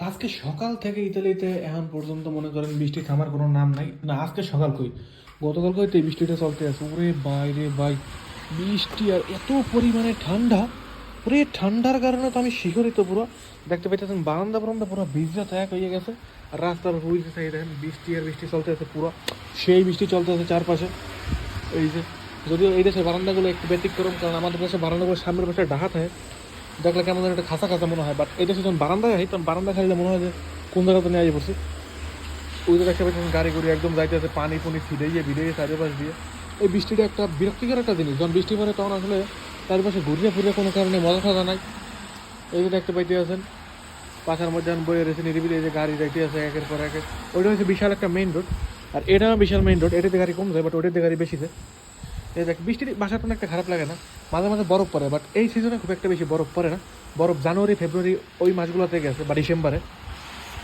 আজকে সকাল থেকে ইতালিতে এখন পর্যন্ত মনে করেন বৃষ্টি থামার কোনো নাম নাই না। আজকে সকাল কই, গতকাল কইতে বৃষ্টিটা চলতে আছে। ওরে বাইরে ভাই, বৃষ্টি আর এত পরিমাণে ঠান্ডা। ওরে ঠান্ডার কারণে তো আমি শিহরিত পুরো। দেখতে পাইতেছেন বারান্দা বারান্দা পুরো ভিজা এক হয়ে গেছে। আর রাস্তার হুইতে থাকে দেখেন, বৃষ্টি আর বৃষ্টি চলতে আছে পুরো। সেই বৃষ্টি চলতে আছে চারপাশে। এই যে, যদিও এই দেশের বারান্দাগুলো একটু ব্যতিক্রম, কারণ আমাদের দেশে বারান্দাগুলো সামনের পাশে ডাহা থাকে, দেখলে কেমন যেন একটা খাঁচা খাঁচা মনে হয়। বাট এই দেশে যখন বারান্দায় হয় তখন বারান্দা খাইলে মনে হয় যে কোন জায়গাতে নিয়ে আগে পড়ছি। ওই যে দেখতে পাচ্ছেন গাড়ি গুড়ি একদম যাইতে আছে, পানি পুনি ছিটাইয়ে ভিড়িয়ে চারিপাশ দিয়ে। এই বৃষ্টিটা একটা বিরক্তিকর একটা জিনিস। যখন বৃষ্টি পড়ে তখন আসলে চারিপাশে ঘুরিয়ে ফুরিয়ে কোনো কারণে মজা সাজা নাই। এই যে দেখতে পাইতে আছেন পাখার মধ্যে এখন বয়ে রয়েছে নিরিবিলি, এই যে গাড়ি যাইতে আছে একের পর এক। ওইটা হচ্ছে বিশাল একটা মেইন রোড। আর এটা বিশাল মেইন রোড, এটাতে গাড়ি কম যায় বাট ওটাতে গাড়ি বেশি যায়। এই দেখ, বৃষ্টির বাসাটা একটা খারাপ লাগে না, মাঝে মাঝে বরফ পড়ে, বাট এই সিজনে খুব একটা বেশি বরফ পড়ে না। বরফ জানুয়ারি ফেব্রুয়ারি ওই মাসগুলোতে গেছে বা ডিসেম্বরে।